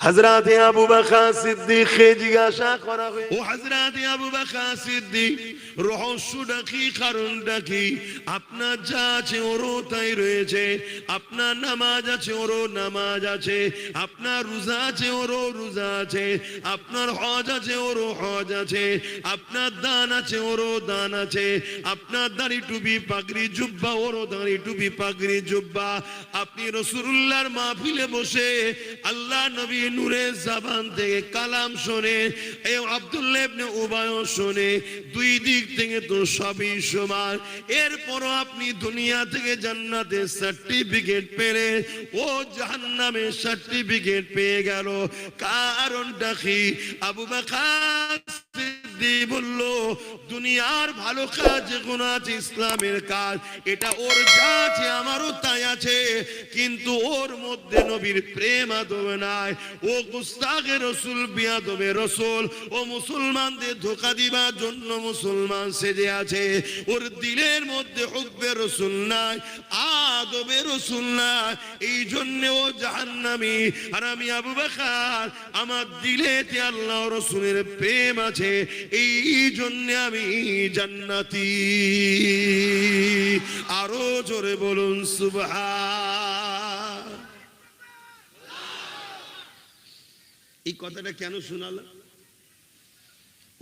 হযরতে আবু বকর সিদ্দিককে জিজ্ঞাসা করা হয়, ও হযরতে আবু বকর সিদ্দিক, রহস্যটা কি, কারণটা কি? আপনার যা আছে ওরও তাই রয়েছে, আপনার নামাজ আছে ওরও নামাজ আছে, আপনার রোজা আছে ওরও রোজা আছে, আপনার হজ আছে ওরও হজ আছে, আপনার দান আছে ওরও দান আছে, আপনার দাড়ি টুপি পাগড়ি জুব্বা ওরও দাড়ি টুপি পাগড়ি জুব্বা। আপনি রাসূলুল্লাহর মাহফিলে বসে আল্লাহ নবী নূরের জবান থেকে কালাম শুনে, এই আব্দুল্লাহ ইবনে উবাই শুনে, দুই দিক থেকে তো সবই সমান। এরপরও আপনি দুনিয়া থেকে জান্নাতের সার্টিফিকেট পেলে, ও জাহান্নামের সার্টিফিকেট পেয়ে গেল। কারণটা কি? আবু বকর সিদ্দিক বলল, দুনিয়ার ভালো কাজ কোন আছে, ইসলামের কাজ, এটা ওর যা আছে আমারও তাই আছে, কিন্তু ওর মধ্যে নবীর প্রেম আদব নাই। ও গুস্তাখে রাসূল, বিয়াদবে রাসূল, ও মুসলমানদের ধোঁকা দিবার জন্য মুসলমান সেজে আছে। ওর দিলের মধ্যে হুব্বে রাসূল নাই, আদবে রাসূল নাই, এই জন্য ও জাহান্নামী। আর আমি আবু বকর, আমার দিলেতে আল্লাহ রাসূলের প্রেম আছে, এই জন্য আমি জান্নাতি। আরো জোরে বলুন সুবহান। এই কথাটা কেন শোনালাম?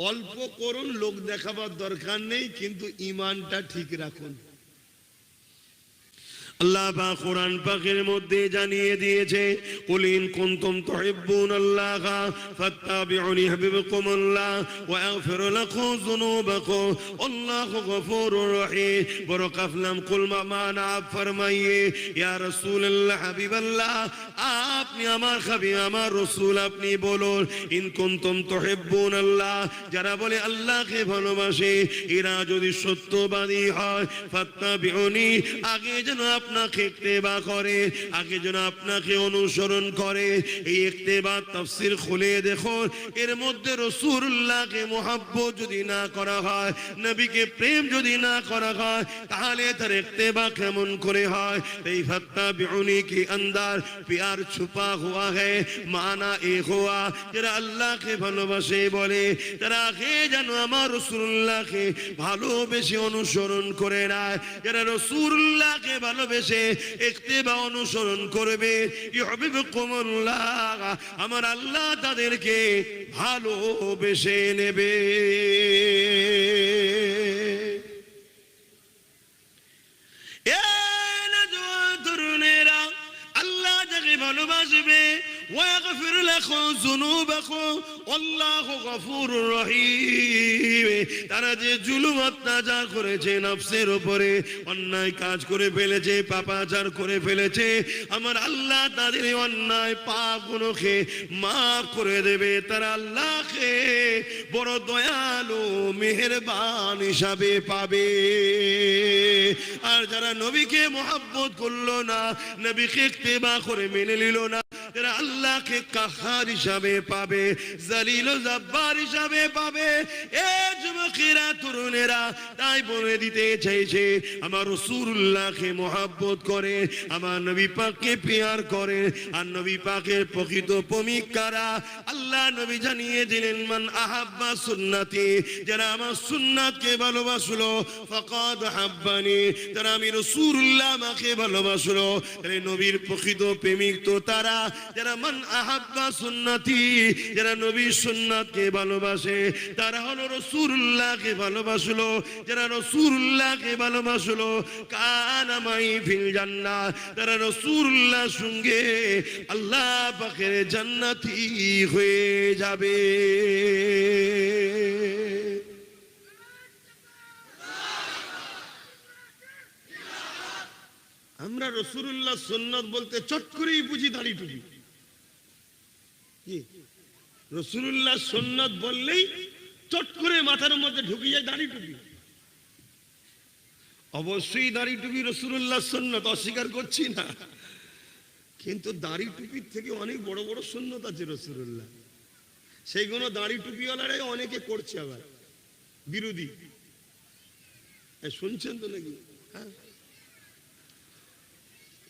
অল্প করুন, লোক দেখাবার দরকার নেই, কিন্তু ঈমানটা ঠিক রাখুন। আল্লাহ পাক কোরআন পাকের মধ্যে জানিয়ে দিয়েছে, কুল ইন কুনতুম তুহিব্বুনাল্লাহ ফাত্তাবিউনি ইউহিব্বুকুমুল্লাহ ওয়া ইয়াগফির লাকুম যুনুবাকুম আল্লাহু গফুরুর রহিম। বড় কাফলাম কুল মানা ফরমাইয়ে, ইয়া রাসূলুল্লাহ, হাবিবাল্লাহ, আপনি আমার হাবিব, আমার রাসূল, আপনি বলুন, ইন কুনতুম তুহিব্বুনাল্লাহ, যারা বলে আল্লাহকে ভালোবাসে, এরা যদি সত্যবাদী হয়, ফাত্তাবিউনি, আগে যেন আপনাকে ইত্তেবা করে, আগে যেন আপনাকে অনুসরণ করে। এই ইত্তেবা তাফসীর খুলে দেখুন, এর মধ্যে রাসূলুল্লাহকে মুহাব্বত যদি না করা হয়, নবীকে প্রেম যদি না করা হয়, তাহলে তার ইত্তেবা কেমন করে হয়? এই ফাত্তাবিউনি কি अंदर प्यार छुपा हुआ है, माना एक हुआ, যারা আল্লাহকে ভালোবাসে বলে, তারা আগে যেন আমার রাসূলুল্লাহকে ভালোবেসে অনুসরণ করে না। যারা রাসূলুল্লাহকে ভালোবেসে ইত্তেবা অনুসরণ করবে, ইউহিব্বুকুমুল্লাহ, আমার আল্লাহ তাদেরকে ভালোবেসে নেবে। তরুণেরা, আল্লাহ যাকে ভালোবাসবে, ওয়াগফির লাকুম যুনুবাকুম আল্লাহু গফুরুর রহিম, তারা যে জুলুম অত্যাচার করেছে, নফসের উপরে অন্যায় কাজ করে ফেলেছে, পাপাচার করে ফেলেছে, আমার আল্লাহ তাদের অন্যায় পাপগুলোকে মাফ করে দেবে। তারা আল্লাহকে বড় দয়ালু মেহেরবান হিসাবে পাবে। আর যারা নবীকে মুহাব্বত করলো না, নবীকে ইত্তেবা করে মেনে নিল না, তারা আল্লাহকে কাহার হিসাবে পাবে, জালিল ও জব্বার হিসাবে পাবে। এ যুবকেরা, তরুণেরা, তাই বলে দিতে চাইছে, আমার রাসূলুল্লাহকে মুহাব্বত করে, আমার নবী পাককে প্যার করে, আর নবী পাকের প্রকৃত প্রেমিক কারা? আল্লাহ নবী জানিয়ে দিলেন, মান আহাব্বা সুন্নতি, যারা আমার সুন্নাতকে ভালোবাসলো, ফাকাদ হাব্বানি, যারা আমি রাসূলুল্লাহ আমাকে ভালোবাসলো, তাহলে নবীর প্রকৃত প্রেমিক তো তারা যারা মান আহাব্বা সুন্নতি, যারা নবীর সুন্নাতকে ভালোবাসে, তারা হলো রাসূলুল্লাহকে ভালোবাসলো। যারা রাসূলুল্লাহকে ভালোবাসলো, কানা মাই ফিল জান্নাহ, তারা রাসূলুল্লাহর সঙ্গে আল্লাহ পাকের জান্নাতি হয়ে যাবে। আমরা রাসূলুল্লাহ সুন্নাত বলতে চট করেই বুঝি দাড়ি টুপি। কি রাসূলুল্লাহ সুন্নাত বললেই চট করে মাথার মধ্যে ঢুকে যায় দাড়ি টুপি। অবশ্যই দাড়ি টুপি রাসূলুল্লাহ সুন্নাত, অস্বীকার করছি না, কিন্তু দাড়ি টুপির থেকে অনেক বড় বড় সুন্নাত আছে রাসূলুল্লাহ, সেইগুলো দাড়ি টুপিওয়ালারাই অনেকে করছে, আবার বিরোধী। শুনছেন তো নাকি? হ্যাঁ,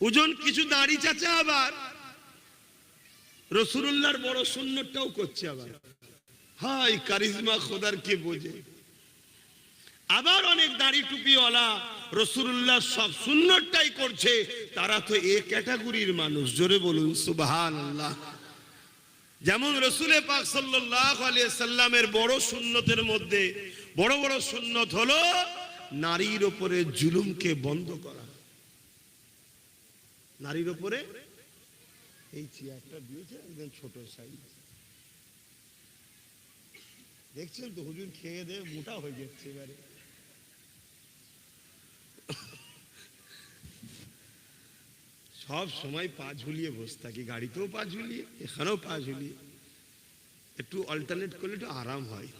ওজন কিছু দাড়ি চাচা আবার রাসূলুল্লাহর বড় সুন্নতটাও করছে আবার। হাই কারিজমা খোদার কে বোঝে। আবার অনেক দাড়ি টুপিওয়ালা রাসূলুল্লাহ সব সুন্নতটাই করছে, তারা তো এ ক্যাটাগরির মানুষ। জোরে বলুন সুবহানাল্লাহ। যেমন রাসূল পাক সাল্লাল্লাহু আলাইহি সাল্লামের বড় সুন্নতের মধ্যে বড় বড় সুন্নত হলো নারীর উপরে জুলুমকে বন্ধ করা। নারীর উপরে এই চেয়ারটা দিয়েছে একদম ছোট সাইজ, দেখছেন তো হুজুর খেয়ে দিয়ে মোটা হয়ে যাচ্ছে। এবারে সব সময় পা ঝুলিয়ে বসে থাকি, গাড়িতেও পা ঝুলিয়ে, এখানেও পা ঝুলিয়ে। একটু অল্টারনেট করলে একটু আরাম হয়।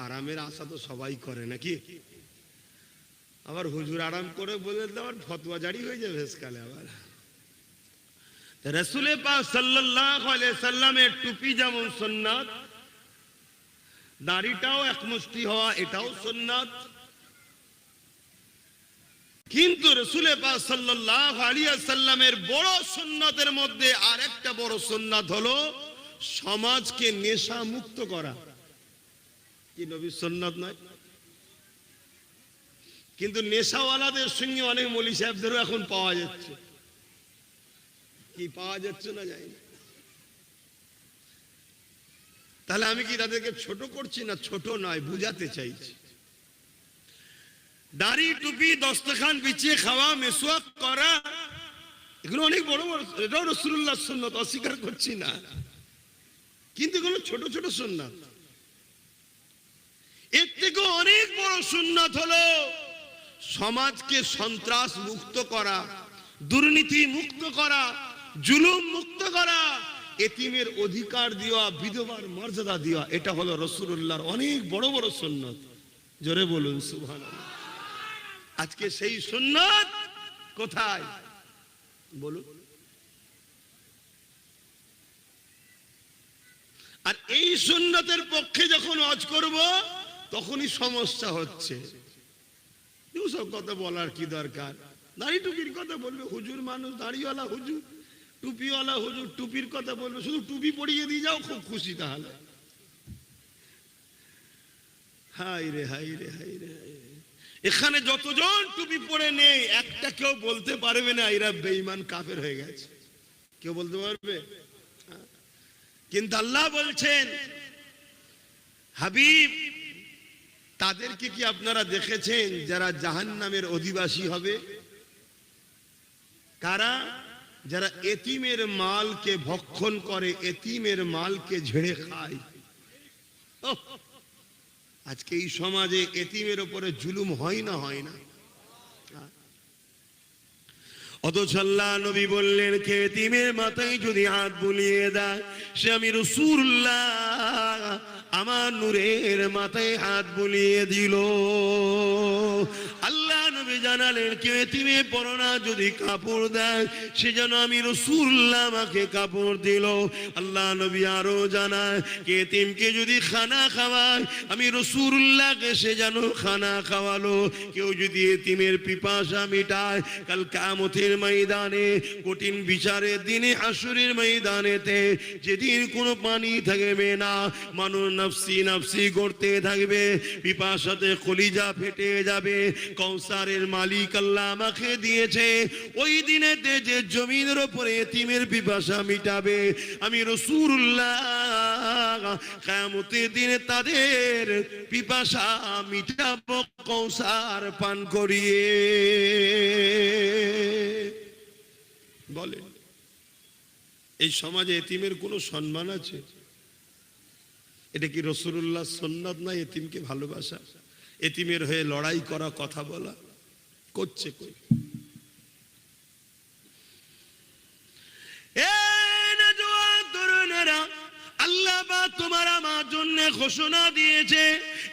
আরামের আশা তো সবাই করে নাকি? আবার হুজুর আরাম করে বলে আবার ফতোয়া জারি হয়ে যাবে শেষকালে। আবার রাসূল পাক সাল্লাল্লাহু আলাইহি সাল্লামের টুপি যেমন সুন্নাত, দাড়িটাও একমুষ্টি হওয়া এটাও সুন্নাত। কিন্তু রাসূল পাক সাল্লাল্লাহু আলাইহি সাল্লামের বড় সুন্নতের মধ্যে আরেকটা বড় সুন্নাত হলো সমাজকে নেশা মুক্ত করা। কি নবীর সুন্নাত নয়? কিন্তু নেশাওয়ালাদের সঙ্গে অনেক মৌলী সাহেবদেরও এখন পাওয়া যাচ্ছে। কি পাওয়া যাচ্ছে না জানি না। তাহলে আমি কি তাদেরকে ছোট করছি? না, ছোট নয়, বুঝাতে চাইছি। দাড়ি টুপি দস্তখান বিছিয়ে খাওয়া, মেসওয়াক করা, এগুলো অনেক বড় বড়, এটাও রাসূলুল্লাহর সুন্নাত, অস্বীকার করছি না। কিন্তু এগুলো ছোট ছোট সুন্নাত। এর থেকে অনেক বড় সুন্নাত হলো সমাজকে সন্ত্রাস মুক্ত করা, দুর্নীতি মুক্ত করা, জুলুম মুক্ত করা, এতিমের অধিকার দেওয়া, বিধবার মর্যাদা দেওয়া। এটা হলো রাসূলুল্লাহর অনেক বড় বড় সুন্নাত। জোরে বলুন সুবহানাল্লাহ। আজকে সেই সুন্নাত কোথায় বলুন? আর এই সুন্নতের পক্ষে যখন ওয়াজ করব তখনই সমস্যা হচ্ছে। সব কথা বলার কি দরকার? দাড়ি টুপির কথা বলবে হুজুর, মানুষ দাড়িওয়ালা হুজুর, টুপিওয়ালা হুজুর টুপির কথা বলবে, শুধু টুপি পরিয়ে দিয়ে যাও, খুব খুশি। তাহলে হাই রে হাই রে হাই রে, এখানে যতজন টুপি পরে নেই একটা কেউ বলতে পারবে না এরা বেঈমান কাফের হয়ে গেছে। কেউ বলতে পারবে? কিন্তু আল্লাহ বলছেন, হাবিব তাদেরকে কি আপনারা দেখেছেন যারা জাহান্নামের অধিবাসী হবে? কারা? যারা এতিমের মালকে ভক্ষণ করে, এতিমের মালকে ঝেড়ে খায়। আজকে এই সমাজে এতিমের উপরে জুলুম হয় না? হয় না? অথচ আল্লাহ নবী বললেন, কে এতিমের মাথায় যদি হাত বুলিয়ে দেয় সে আমি রাসূলুল্লাহ আমার নূরের মাথায় হাত বুলিয়ে দিল। আল্লাহ নবী জানালেন, কে এতিমে পরনা যদি কাপড় দেয় সে যেন আমি রাসূলুল্লাহ আমাকে কাপড় দিল। আল্লাহ নবী আরো জানায়, কে এতিমকে যদি খানা খাওয়ায় আমি রাসূলুল্লাহকে সে যেন খানা খাওয়ালো। কেউ যদি এতিমের পিপাসা মিটায় কাল কিয়ামতের ময়দানে, কঠিন বিচারের দিনে, হাসরের ময়দানেতে, যেদিন কোনো পানি থাকবে না, মানুষ নাফসি নাফসি করতে থাকবে, পিপাসাতে কলিজা ফেটে যাবে। কৌসারের মালিক আল্লাহ আমাকে দিয়েছে, ওই দিনেতে যে জমিনের উপরে এতিমের পিপাসা মিটাবে আমি রাসূলুল্লাহ কিয়ামতের দিনে তাদের পিপাসা মিটাবো কৌসার পান করিয়ে। বলে এই সমাজে এতিমের কোনো সম্মান আছে? এটা কি রাসূলুল্লাহর সুন্নাত না? এতিমকে ভালোবাসা, এতিমের হয়ে লড়াই করা, কথা বলা করছে কই? আল্লাহ বা তোমার আমার জন্য ঘোষণা দিয়েছে,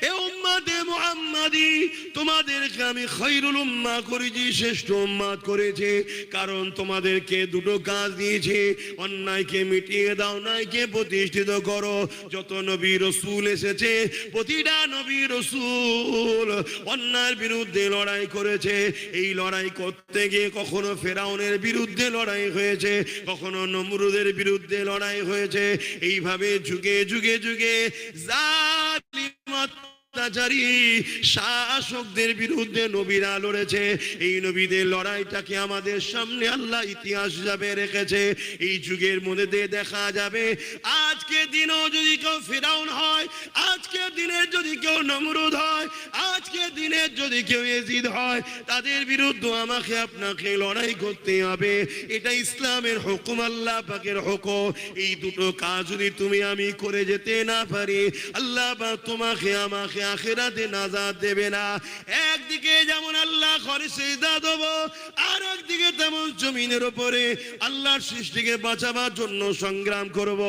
এ উম্মতে মুহাম্মাদি, তোমাদেরকে আমি খায়রুল উম্মাহ করেছি, শ্রেষ্ঠ উম্মাত করেছে। কারণ তোমাদেরকে দুটো কাজ দিয়েছে, অন্যায়কে মিটিয়ে দাও, ন্যায়কে প্রতিষ্ঠিত করো। যত নবী রাসূল এসেছে, প্রতিটা নবী রাসূল অন্যায়ের বিরুদ্ধে লড়াই করেছে। এই লড়াই করতে গিয়ে কখনো ফেরাউনের বিরুদ্ধে লড়াই হয়েছে, কখনো নমরুদের বিরুদ্ধে লড়াই হয়েছে। এইভাবে যুগে যুগে যুগে জালিম শাসকদের বিরুদ্ধে নবীরা লড়েছে। এই নবীদের লড়াইটাকে আমাদের সামনে আল্লাহ ইতিহাস হিসাবে রেখেছে। এই যুগের মধ্যে দিয়ে দেখা যাবে, আজকে দিনও যদি কেউ ফিরাউন হয়, আজকে দিনের যদি কেউ নমরুদ হয়, আজকে দিনের যদি কেউ ইয়াজিদ হয়, তাদের বিরুদ্ধে আমাকে আপনাকে লড়াই করতে হবে। এটা ইসলামের হুকুম, আল্লাহ পাকের হুকুম। এই দুটো কাজ যদি তুমি আমি করে যেতে না পারি, আল্লাহ পাক তোমাকে আমাকে আখিরাতে নাজাত দেবে না। একদিকে যেমন আল্লাহ ঘরে সিজদা দেব, আর একদিকে তেমন জমিনের উপরে আল্লাহর সৃষ্টিকে বাঁচাবার জন্য সংগ্রাম করব।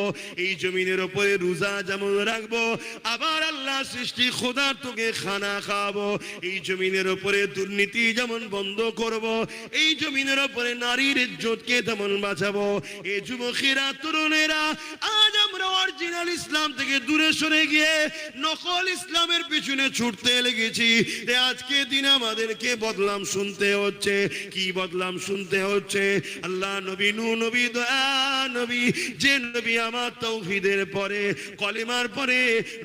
এই জমিনের উপরে রোজা যেমন রাখবো, আবার আল্লাহ সৃষ্টি খোদার তোকে খানা খাওয়াবো। এই জমিনের উপরে দুর্নীতি যেমন বন্ধ করব, এই জমিনের উপরে নারীর ইজ্জতকে তেমন বাঁচাবো। এই যুবকেরা, তরুণেরা, আজ আমরা অরিজিনাল ইসলাম থেকে দূরে সরে গিয়ে নকল ইসলামের পিছনে ছুটতে লেগেছি। আজকে দিন আমাদেরকে বদলাম শুনতে হচ্ছে। কি বদলাম শুনতে হচ্ছে? আল্লাহ নবী নূহ নবী, দয়া নবী, যে নবী আমার তাওহীদের পরে, কলিমার পরে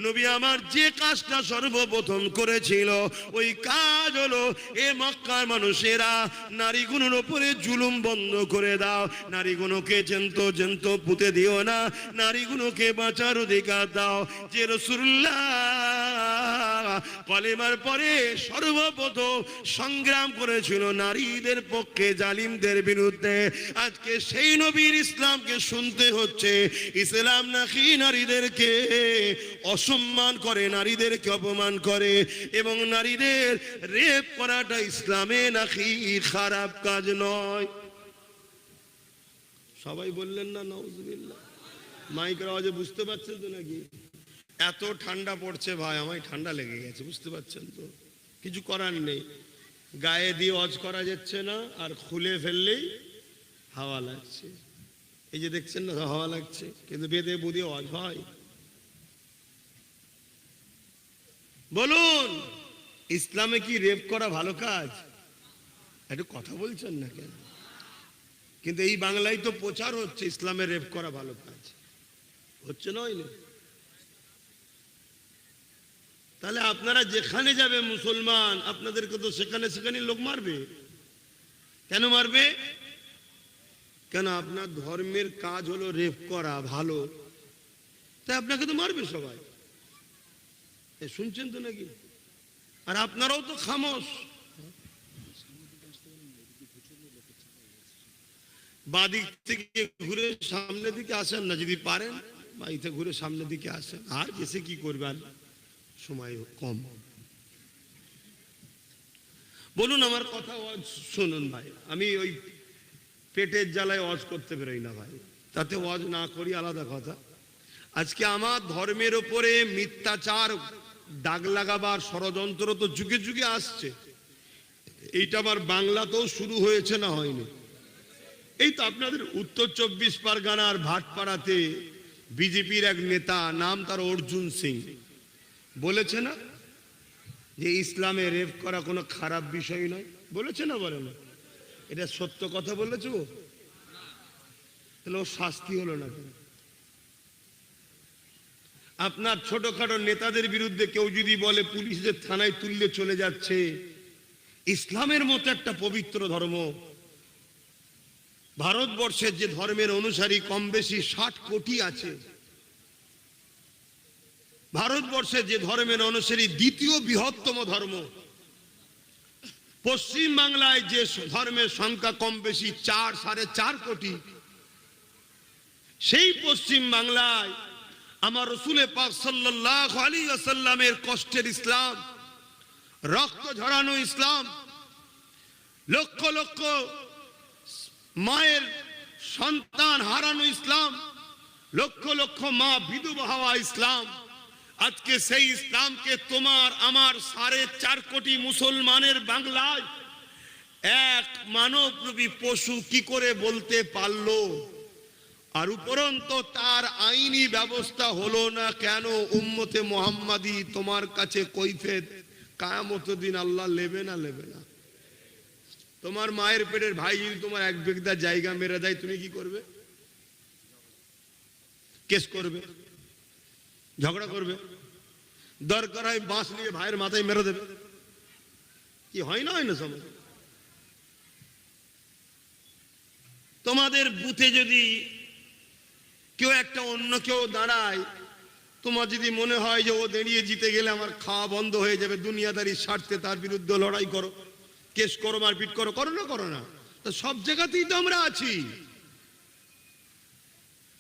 নবী আমার যে কাজটা সর্বপ্রথম করেছিল, ওই কাজ হলো, এ মক্কার মানুষেরা, নারীগুলোর উপরে জুলুম বন্ধ করে দাও, নারীগুলোকে জেন্ত জেন্ত পুঁতে দিও না, নারীগুলোকে বাঁচার অধিকার দাও। যে রাসূলুল্লাহ কলেমার পরে সর্বপ্রথম সংগ্রাম করেছিল নারীদের পক্ষে, জালিমদের বিরুদ্ধে, আজকে সেই নবীর ইসলামকে শুনতে হচ্ছে। ইসলাম নাকি নারীদেরকে অসম্মান করে, নারীদেরকে অপমান করে, এবং নারীদের রেপ করাটা ইসলামে নাকি খারাপ কাজ নয়। সবাই বললেন না নাউজুবিল্লাহ? মাইকের আওয়াজে বুঝতে পারছেন তো নাকি? এত ঠান্ডা পড়ছে ভাই, আমায় ঠান্ডা লেগে গেছে, বুঝতে পারছেন তো? কিছু করার নেই, গায়ে দিয়ে ওয়াজ করা যাচ্ছে না, আর খুলে ফেললেই হাওয়া লাগছে। এই যে দেখছেন না, হাওয়া লাগছে, কিন্তু বেঁধে বুঝিয়ে ওয়াজ হয়। বলুন, ইসলামে কি রেপ করা ভালো কাজ? একটু কথা বলছেন না কেন? কিন্তু এই বাংলায় তো প্রচার হচ্ছে ইসলামে রেপ করা ভালো কাজ, হচ্ছে না? হয়নি? তাহলে আপনারা যেখানে যাবে মুসলমান, আপনাদেরকে তো সেখানে সেখানে লোক মারবে। কেন মারবে? কেন? আপনার ধর্মের কাজ হলো রেপ করা, ভালো, তাই আপনাকে তো মারবে সবাই। শুনছেন তো নাকি? আর আপনারাও তো খামোশ। বাদিক থেকে ঘুরে সামনের দিকে আসেন না, যদি পারেন, বাড়িতে ঘুরে সামনের দিকে আসেন। আর এসে কি করবেন, সময় কম। বলুন, আমার কথা শুনুন ভাই। আমি ওই পেটের জ্বালায় ওয়াজ করতে বেরোই না ভাই, তাতে ওয়াজ না করি আলাদা কথা। আজকে আমার ধর্মের উপরে মিথ্যাচার দাগ লাগাবার ষড়যন্ত্র তো যুগে যুগে আসছে। এইটা আমার বাংলাতেও শুরু হয়েছে না হয়নি? এই তো আপনাদের উত্তর 24 পরগনার ভাটপাড়াতে বিজেপির এক নেতা, নাম তার অর্জুন সিং, বলেছে না যে ইসলামে রেপ করা কোনো খারাপ বিষয় নয়? বলেছে না? বলে না? এটা সত্য কথা বলেছে ও? তাহলে ও শাস্তি হলো না কেন? আপনার ছোটখাটো নেতাদের বিরুদ্ধে কেউ যদি বলে পুলিশদের থানায় তুললে চলে যাচ্ছে, ইসলামের মতো একটা পবিত্র ধর্ম, ভারতবর্ষের যে ধর্মের অনুসারী কম বেশি 60 কোটি আছে, ভারতবর্ষের যে ধর্মের অনুসারী দ্বিতীয় বৃহত্তম ধর্ম, পশ্চিম বাংলায় যে ধর্মের সংখ্যা কম বেশি 4-4.5 কোটি, সেই পশ্চিম বাংলায় আমার রাসূল পাক সাল্লাল্লাহু আলাইহি ওয়াসাল্লামের কষ্টের ইসলাম, রক্ত ঝরানো ইসলাম, লক্ষ লক্ষ মায়ের সন্তান হারানো ইসলাম, লক্ষ লক্ষ মা বিধবা হওয়া ইসলাম, আজকে সেই ইসলামকে তোমার আমার 4.5 কোটি মুসলমানের বাংলায় এক মানবরূপী পশু কি করে বলতে পারলো? আর উপরন্ত তার আইনি ব্যবস্থা হলো না কেন? উম্মতে মুহাম্মাদি তোমার কাছে কৈফিয়ত কিয়ামতের দিন আল্লাহ নেবে না নেবে না? তোমার মায়ের পেটের ভাই যদি তোমার 1 বিঘা জায়গা মেরে দেয়, তুমি কি করবে? কেস করবে, ঝগড়া করবে, দরকার হয় বাঁশ নিয়ে ভাইয়ের মাথায় মেরে দেবে। কি হয় না? হয় না? সমাজ তোমাদের বুথে যদি কেউ একটা অন্য কেউ দাঁড়ায়, তোমার যদি মনে হয় যে ও দাঁড়িয়ে জিতে গেলে আমার খাওয়া বন্ধ হয়ে যাবে, দুনিয়াদারির স্বার্থে তার বিরুদ্ধে লড়াই করো, কেস করো, মারপিট করো, করো না? করো না? তো সব জায়গাতেই তো আমরা আছি।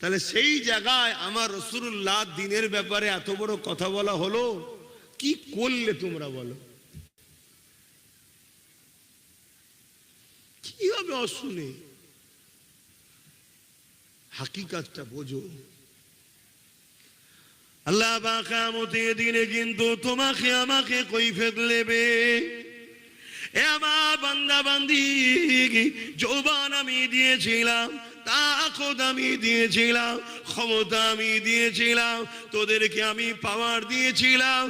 তাহলে সেই জায়গায় আমার রাসূলুল্লাহ দ্বীনের ব্যাপারে এত বড় কথা বলা হলো, কি করলে তোমরা বলো? কি হবে অশুনে? হাকিকতটা বোঝো। আল্লাহ পাক কিয়ামতের দিনে কিন্তু তোমাকে আমাকে কৈফিয়ত নেবে। এ আমার বান্দা বান্দি, যৌবন আমি দিয়েছিলাম, তাকত আমি দিয়েছিলাম, ক্ষমতা আমি দিয়েছিলাম, তোদেরকে আমি পাওয়ার দিয়েছিলাম,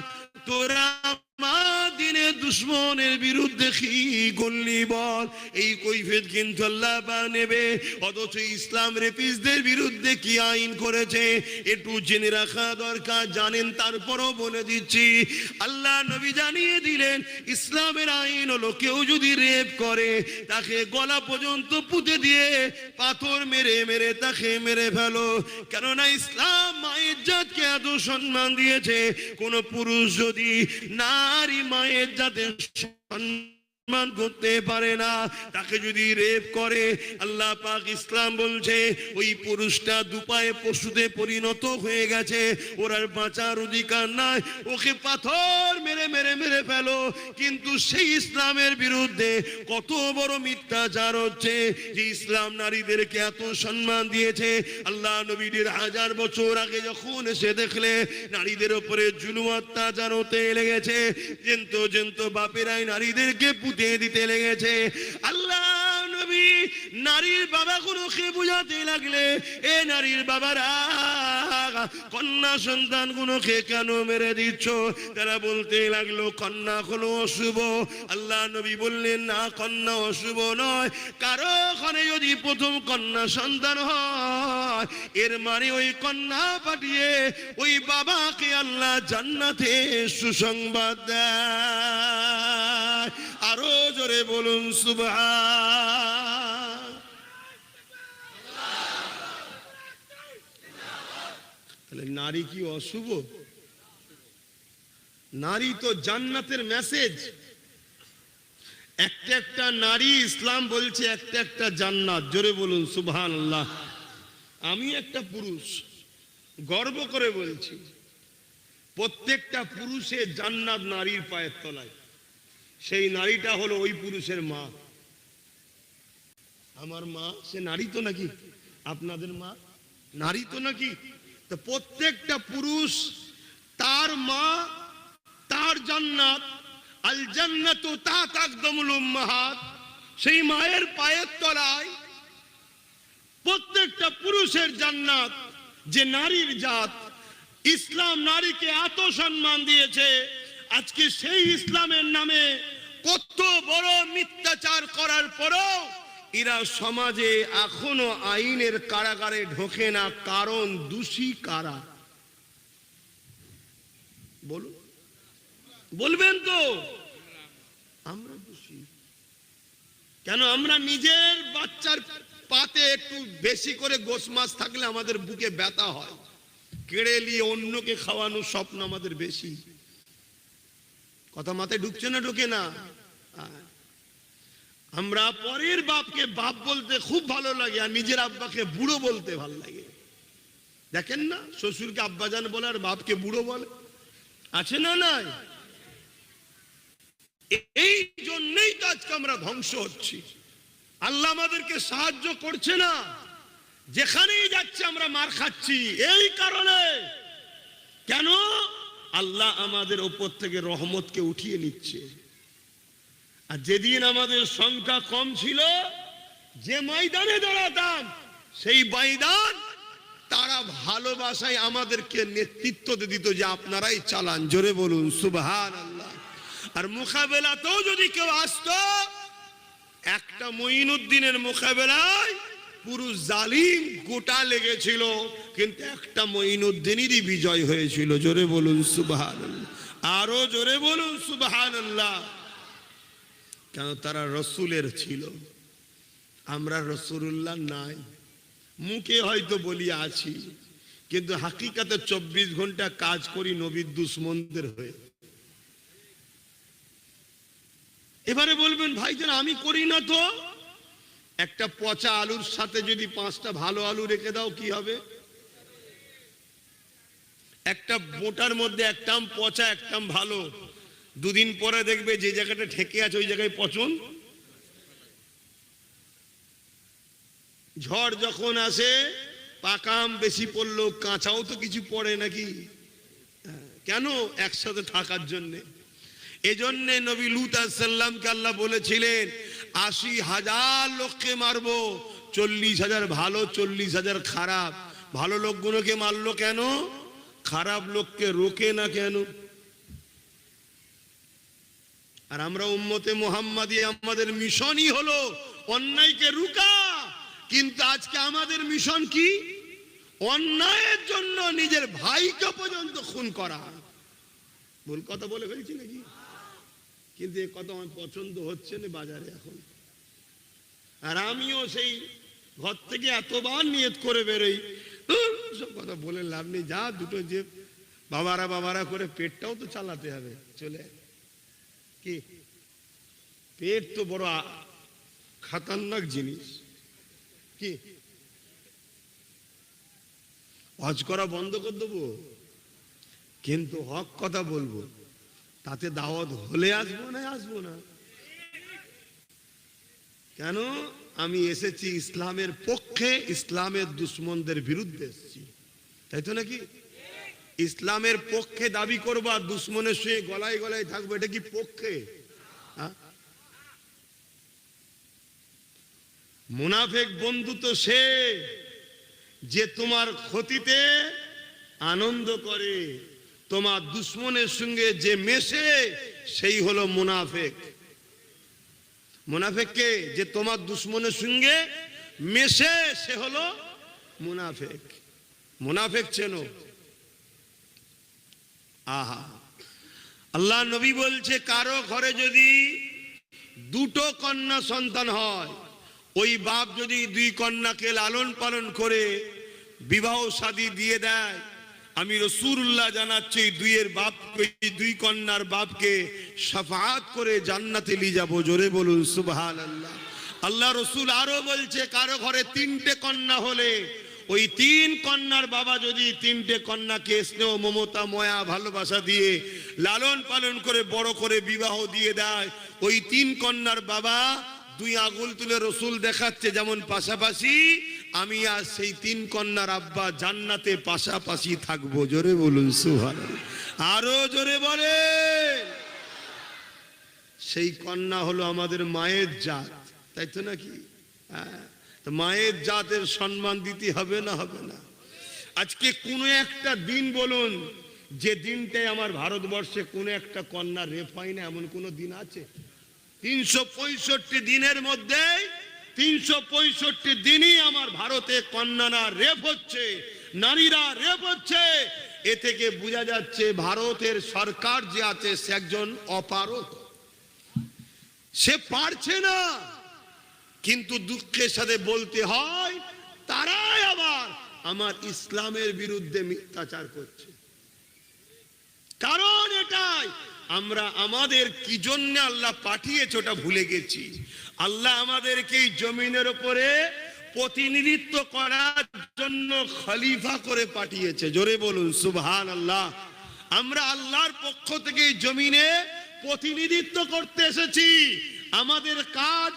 তোরা আমার দিনের দুশ্মনের বিরুদ্ধে কি করলি বল? এই কৈফিয়ত কিন্তু আল্লাহ পাক নেবে। অথচ ইসলাম রেপিসদের বিরুদ্ধে কি আইন করেছে একটু জেনে রাখা দরকার। জানেন, তারপরও বলে দিচ্ছি। আল্লাহ নবী জানিয়ে দিলেন, ইসলামের আইন হলো কেউ যদি রেপ করে তাকে গলা পর্যন্ত পুঁতে দিয়ে পাথর মেরে মেরে তাকে মেরে ফেলো। কেননা ইসলাম মায়ের জাতকে এত সম্মান দিয়েছে, কোন পুরুষ যদি নারী মায়ের জাতে সম্মান করতে পারে না, তাকে যদি রেপ করে, আল্লাহ পাক ইসলাম বলছে ওই পুরুষটা দুপায়ে পশুতে পরিণত হয়ে গেছে, ওর আর বাঁচার অধিকার নাই, ওকে পাথর মেরে মেরে মেরে ফেলো। কিন্তু সেই ইসলামের বিরুদ্ধে কত বড় মিথ্যাচার হচ্ছে যে ইসলাম নারীদেরকে এত সম্মান দিয়েছে। আল্লাহ নবী 1000 বছর আগে যখন এসে দেখলে নারীদের উপরে জুলুম অত্যাচার হতে লেগেছে, জেন্ত বাপেরাই নারীদেরকে পুঁতে দিতে লেগেছে, আল্লাহ নবী নারীর বাবাগুলোকে বুঝাতে লাগলে, এ নারীর বাবারা কন্যা সন্তানগুলোকে কেন মেরে দিচ্ছ? তারা বলতে লাগলো কন্যা হলো অশুভ। আল্লাহ নবী বললেন, না, কন্যা অশুভ নয়, কারো ঘরে যদি প্রথম কন্যা সন্তান হয়, এর মানে ওই কন্যা পাঠিয়ে ওই বাবাকে আল্লাহ জান্নাতে সুসংবাদ দেয়। আরো জোরে বলুন সুবহান। তাহলে নারী কি অশুভ? নারী তো জান্নাতের মেসেজ। একটা একটা নারী, ইসলাম বলছে একটা একটা জান্নাত। জোরে বলুন সুবহানাল্লাহ। আমি একটা পুরুষ, গর্ব করে বলছি, প্রত্যেকটা পুরুষের জান্নাত নারীর পায়ের তলায়। সেই নারীটা হলো ওই পুরুষের মা। আমার মা সে নারী তো নাকি? আপনাদের মা নারী তো নাকি? তো প্রত্যেকটা পুরুষ তার মা, তার জান্নাত, আল জান্নাতু তাহতা আকদামুল উম্মাহাত, সেই মায়ের পায়ের তলায় প্রত্যেকটা পুরুষের জান্নাত। যে নারীর জাত, ইসলাম নারীকে এত সম্মান দিয়েছে, আজকে সেই ইসলামের নামে কত বড় মিথ্যাচার করার পরও এরা সমাজে এখনো আইনের কারাগারে ঢোকে না। কারণ দোষী কারা? বলুন, বলবেন তো? আমরা দোষী কেন? আমরা নিজের বাচ্চার পাতে একটু বেশি করে গোশ মাছ থাকলে আমাদের বুকে ব্যথা হয়, কেড়ে নিয়ে অন্যকে খাওয়ানোর স্বপ্ন আমাদের বেশি। কথা মাথায় ঢুকছে না? ঢোকে না? আমরা পরের বাপকে বাপ বলতে খুব ভালো লাগে, আর নিজের আব্বাকে বুড়ো বলতে ভালো লাগে। দেখেন না, শ্বশুরকে আব্বাজান বলে আর বাপকে বুড়ো বলে, আছে না? নাই? এই জন্যই তো আজকে আমরা ধ্বংস হচ্ছি। আল্লাহ আমাদেরকে সাহায্য করছে না, যেখানেই যাচ্ছে আমরা মার খাচ্ছি। এই কারণে কেন? আল্লাহ আমাদের ওপর থেকে রহমতকে উঠিয়ে নিচ্ছে। আর যেদিন আমাদের সংখ্যা কম ছিল, যে ময়দানে দাঁড়াতাম সেই ময়দান তারা ভালোবাসায় আমাদেরকে নেতৃত্ব দিত যে আপনারাই চালান। জোরে বলুন সুবহানাল্লাহ। আর মোকাবেলাতেও যদি কেউ আসতো, একটা মঈনুদ্দিনের মোকাবেলায় পুরো জালিম গোটা লেগেছিল, কিন্তু একটা মঈনুদ্দিনেরই বিজয় হয়েছিল। জোরে বলুন সুবহানাল্লাহ, আরো জোরে বলুন সুবহানাল্লাহ। কেন? তারা রসুলের ছিল, আমরা রসুলুল্লাহ নাই। মুখে হয়তো বলি আছি, কিন্তু হাকিকাতে 24 ঘন্টা কাজ করি নবীর দুশ্মনদের হয়ে। এবারে বলবেন ভাইজান আমি করি না তো। একটা পচা আলুর সাথে যদি 5টা ভালো আলু রেখে দাও কি হবে? একটা বোটার মধ্যে একটাম পচা একটাম ভালো, দুদিন পরে দেখবে যে জায়গাটা ঠেকে আছে ওই জায়গায় পচন। ঝড় যখন আসে পাকা আম বেশি পড়লো, কাঁচাও তো কিছু পড়ে নাকি? কেন? একসাথে থাকার জন্য। এজন্য নবী লূত আলাইহিস সালামকে আল্লাহ বলেছিলেন 80,000 লোককে মারবো, 40,000 ভালো 40,000 খারাপ। ভালো লোকগুলোকে মারলো কেন? খারাপ লোককে রোকে না কেন? আর আমরা উম্মতে মুহাম্মাদী, আমাদের মিশনই হলো অন্যায়কে রুকা। কিন্তু আজকে আমাদের মিশন কি? অন্যায়ের জন্য নিজের ভাইকে পর্যন্ত খুন করা। ভুল কথা বলে ফেলছি নাকি? কিন্তু এই কথা আমার পছন্দ হচ্ছে না বাজারে এখন। আর আমিও সেই ঘর থেকে এতবার নিয়ত করে বেরোই, সব কথা বলে লাভ নেই, যা দুটো যে বাবারা করে পেটটাও তো চালাতে হবে। চলে কি পেট তো বড় খতরনাক জিনিস। কি হজ করা বন্ধ করে দেবো, কিন্তু হক কথা বলবো। তাতে দাওয়াত হলে আসবো না আসবো না কেন? আমি এসেছি ইসলামের পক্ষে, ইসলামের দুশ্মনদের বিরুদ্ধে এসেছি, তাই তো নাকি? ইসলামের পক্ষে দাবি করবো আর দুশ্মনের সঙ্গে গলায় গলায় থাকবো, এটা কি পক্ষে? মুনাফিক বন্ধু তো সে যে তোমার ক্ষতিতে আনন্দ করে, তোমার দুশ্মনের সঙ্গে যে মেশে সেই হলো মুনাফিক। মুনাফিক কে? যে তোমার দুশ্মনের সঙ্গে মেশে সে হলো মুনাফিক। মুনাফিক চেনো? আহা, আল্লাহ নবী বলছে কারো ঘরে যদি দুটো কন্যা সন্তান হয়, ওই বাপ যদি 2 কন্যাকে লালন পালন করে বিবাহ শাদী দিয়ে দেয়, আমি রাসূলুল্লাহ জানাচ্ছি 2 কন্যার বাপকে শাফাআত করে জান্নাতে নিয়ে যাব। জোরে বলুন সুবহানাল্লাহ। আল্লাহ রাসূল আরো বলছে কারো ঘরে 3টে কন্যা হলে ওই 3 কন্যার বাবা যদি 3টে কন্যাকে স্নেহ মমতা ময়া ভালোবাসা দিয়ে লালন পালন করে বড় করে বিবাহ দিয়ে দেয়, ওই 3 কন্যার বাবা 2 আঙ্গুল তুলে রাসূল দেখাচ্ছে যেমন পাশাপাশি, আমি আর সেই 3 কন্যার আব্বা জান্নাতে পাশাপাশি থাকবো। জোরে বলুন সুবহানাল্লাহ, আরো জোরে বলে। সেই কন্যা হলো আমাদের মায়ের জাত, তাই তো নাকি? তো মায়ের জাতের সম্মান দিতে হবে না? হবে না? আজকে কোনো একটা দিন বলুন যে দিনটায় আমার ভারতবর্ষে কোনো একটা কন্যা রেপ হয় না, এমন কোনো দিন আছে? 365 দিনের মধ্যে 365 দিনই আমার ভারতে কন্যারা রেপ হচ্ছে, নারীরা রেপ হচ্ছে। এ থেকে বোঝা যাচ্ছে ভারতের সরকার যে আছে সে একজন অপারগ, সে পারছে না। কিন্তু দুঃখের সাথে বলতে হয় তারাই আবার আমার ইসলামের বিরুদ্ধে মিথ্যাচার করছে। কারণ এটাই, আমরা আমাদের কি জন্য আল্লাহ পাঠিয়েছে ওটা ভুলে গেছি। আল্লাহ আমাদেরকে এই জমিনের উপরে প্রতিনিধিত্ব করার জন্য খলিফা করে পাঠিয়েছে। জোরে বলুন সুবহানাল্লাহ। আমরা আল্লাহর পক্ষ থেকে এই জমিনে প্রতিনিধিত্ব করতে এসেছি। আমাদের কাজ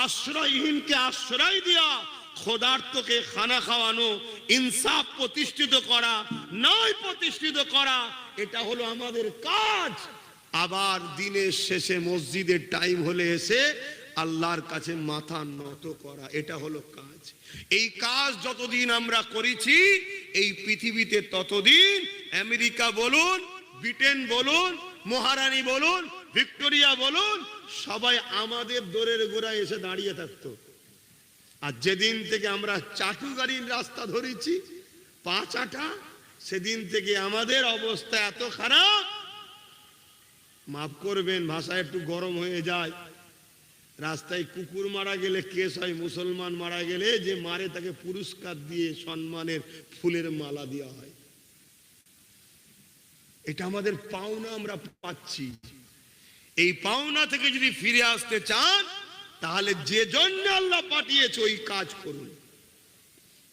আশ্রয়হীনকে আশ্রয় দেওয়া, ক্ষুধার্তকে খানা খাওয়ানো, ইনসাফ প্রতিষ্ঠিত করা, ন্যায় প্রতিষ্ঠিত করা, এটা হলো আমাদের কাজ। আবার দিনের শেষে মসজিদের টাইম হলে এসে আল্লাহর কাছে মাথা নত করা, এটা হলো কাজ। এই কাজ যতদিন আমরা করেছি এই পৃথিবীতে ততদিন আমেরিকা বলুন, ব্রিটেন বলুন, মহারানী বলুন, ভিক্টোরিয়া বলুন, সবাই আমাদের দোরের গোড়ায় এসে দাঁড়িয়ে থাকতো। আর যেদিন থেকে আমরা চাটু গাড়ির রাস্তা ধরেছি, পাঁচ আটা, সেদিন থেকে আমাদের অবস্থা এত খারাপ, মাফ করবেন ভাষা একটু গরম হয়ে যায়। রাস্তায় কুকুর মারা গেলে কেস হয়, মুসলমান মারা গেলে যে মারে তাকে পুরস্কার দিয়ে সম্মানের ফুলের মালা দেওয়া হয়। এটা আমাদের পাওনা, আমরা পাচ্ছি। এই পাওনা থেকে যদি ফিরে আসতে চান তাহলে যে জন্য আল্লাহ পাঠিয়েছে ওই কাজ করুন,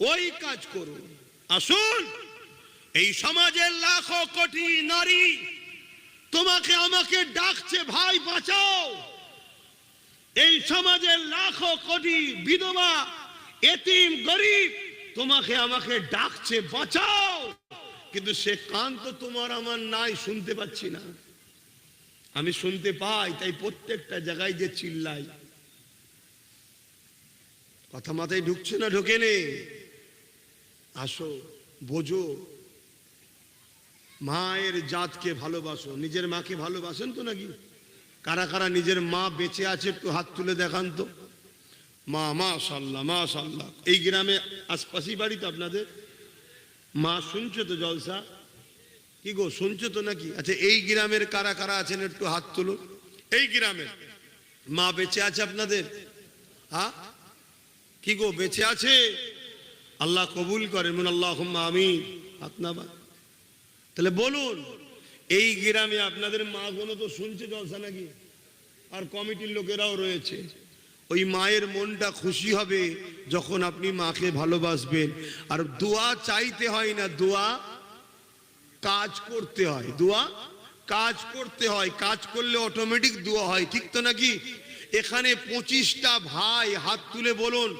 ওই কাজ করুন। আসুন, এই সমাজের লাখো কোটি নারী তোমাকে আমাকে ডাকছে, ভাই বাঁচাও। এই সমাজের লাখো কোটি বিধবা, এতিম, গরিব তোমাকে আমাকে ডাকছে, বাঁচাও। কিন্তু সে কান তো তোমার আমার নাই, শুনতে পাচ্ছি না। আমি শুনতে পাই, তাই প্রত্যেকটা জায়গায় যে চিল্লাই। কথা মাথায় ঢুকছে না? ঢোকে নে? আসো, বোঝো, মায়ের জাতকে ভালোবাসো। নিজের মাকে ভালোবাসেন তো নাকি? কারা কারা নিজের মা বেঁচে আছে একটু হাত তুলে দেখান তো। মা, মাশাআল্লাহ মাশাআল্লাহ। এই গ্রামে আশপাশেই বাড়ি তো আপনাদের? মা শুনছো তো জলসা? কি গো, শুনছো তো নাকি? আচ্ছা, এই গ্রামের কারা কারা আছেন একটু হাত তুলো। এই গ্রামে মা বেঁচে আছে আপনাদের? হ্যাঁ, কি গো, বেঁচে আছে? আল্লাহ কবুল করেন, আল্লাহুম্মা আমিন। হাত নামান। তাহলে বলুন, এই গ্রামে আপনাদের মা গুলো তো শুনছে জলসা নাকি? আর কমিটির লোকেরাও রয়েছে। ওই মায়ের মনটা খুশি হবে যখন আপনি মাকে ভালোবাসবেন। আর দোয়া চাইতে হয় না, দোয়া কাজ করতে হয়। দোয়া কাজ করতে হয়, কাজ করলে অটোমেটিক দোয়া হয়, ঠিক তো নাকি? এখানে 25টা ভাই হাত তুলে বলুন